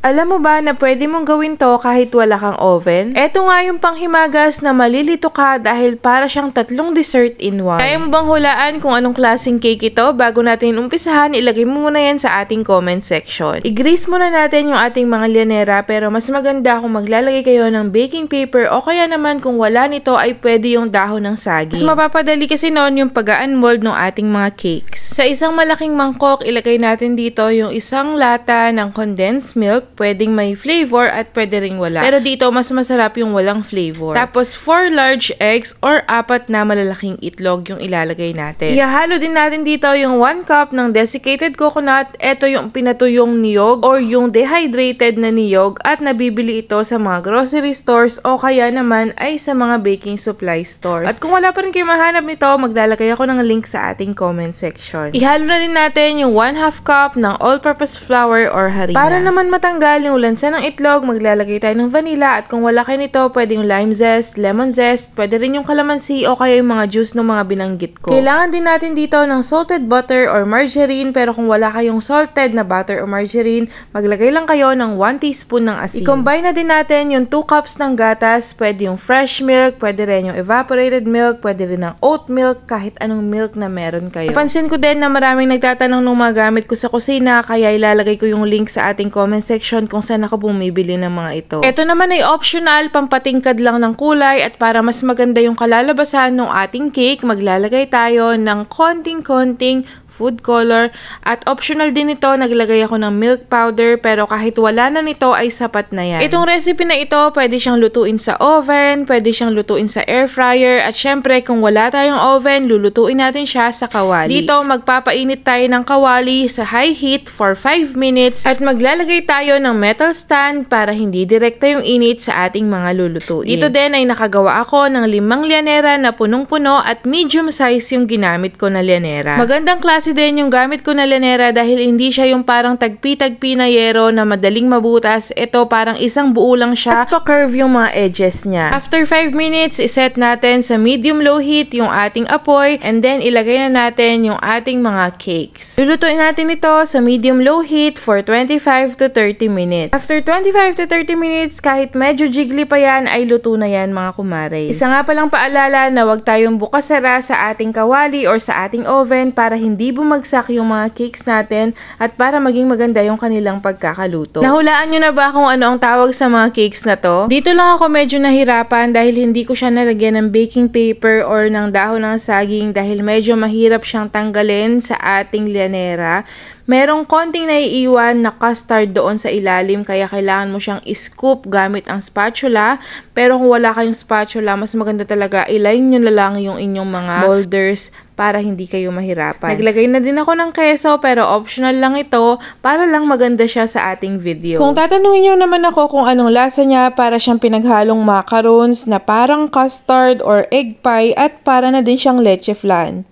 Alam mo ba na pwede mong gawin to kahit wala kang oven? Eto nga yung panghimagas na malilito ka dahil para siyang 3 dessert in 1. Kaya mo bang hulaan kung anong klaseng cake ito? Bago natin umpisahan, ilagay mo muna yan sa ating comment section. I-grease muna natin yung ating mga lyanera, pero mas maganda kung maglalagay kayo ng baking paper o kaya naman kung wala nito ay pwede yung dahon ng saging. Mas mapapadali kasi noon yung pag-unmold ng ating mga cakes. Sa isang malaking mangkok, ilagay natin dito yung isang lata ng condensed milk. Pwedeng may flavor at pwede ring wala. Pero dito, mas masarap yung walang flavor. Tapos, 4 large eggs or 4 na malalaking itlog yung ilalagay natin. Ihahalo din natin dito yung 1 cup ng desiccated coconut. Ito yung pinatuyong niyog or yung dehydrated na niyog at nabibili ito sa mga grocery stores o kaya naman ay sa mga baking supply stores. At kung wala pa rin kayo mahanap nito, maglalagay ako ng link sa ating comment section. Ihalo na din natin yung 1/2 cup ng all-purpose flour or harina. Para naman matanggal yung lansa ng itlog, maglalagay tayo ng vanilla at kung wala kayo nito, pwede yung lime zest, lemon zest, pwede rin yung calamansi o kaya yung mga juice ng mga binanggit ko. Kailangan din natin dito ng salted butter or margarine, pero kung wala kayong salted na butter o margarine, maglagay lang kayo ng 1 teaspoon ng asin. I-combine na din natin yung 2 cups ng gatas, pwede yung fresh milk, pwede rin yung evaporated milk, pwede rin ng oat milk, kahit anong milk na meron kayo. Napansin ko din na maraming nagtatanong ng mga gamit ko sa kusina, kaya ilalagay ko yung link sa ating comment section kung saan ako bumibili ng mga ito. Ito naman ay optional, pampatingkad lang ng kulay at para mas maganda yung kalalabasan ng ating cake, maglalagay tayo ng konting-konting food color at optional din ito, naglagay ako ng milk powder pero kahit wala na nito ay sapat na yan. Itong recipe na ito, pwede siyang lutuin sa oven, pwede siyang lutuin sa air fryer at syempre kung wala tayong oven, lulutuin natin siya sa kawali. Dito magpapainit tayo ng kawali sa high heat for 5 minutes at maglalagay tayo ng metal stand para hindi direkta yung init sa ating mga lulutuin. Dito din ay nakagawa ako ng 5 lyanera na punong-puno at medium size yung ginamit ko na lyanera. Magandang klase din yung gamit ko na lyanera dahil hindi siya yung parang tagpi-tagpi na yero na madaling mabutas. Ito parang isang buo lang siya at pa-curve yung mga edges niya. After 5 minutes, iset natin sa medium-low heat yung ating apoy and then ilagay na natin yung ating mga cakes. Lulutuin natin ito sa medium-low heat for 25 to 30 minutes. After 25 to 30 minutes, kahit medyo jiggly pa yan, ay luto na yan mga kumare. Isa nga palang paalala na huwag tayong bukas-sara sa ating kawali or sa ating oven para hindi bumagsak yung mga cakes natin at para maging maganda yung kanilang pagkakaluto. Nahulaan nyo na ba kung ano ang tawag sa mga cakes na to? Dito lang ako medyo nahirapan dahil hindi ko siya nalagyan ng baking paper or ng dahon ng saging dahil medyo mahirap siyang tanggalin sa ating lyanera. Merong konting naiiwan na custard doon sa ilalim kaya kailangan mo siyang i-scoop gamit ang spatula. Pero kung wala kayong spatula, mas maganda talaga i-line nyo na lang yung inyong mga molders para hindi kayo mahirapan. Naglagay na din ako ng keso pero optional lang ito para lang maganda siya sa ating video. Kung tatanungin nyo naman ako kung anong lasa niya, para siyang pinaghalong macarons na parang custard or egg pie at para na din siyang leche flan.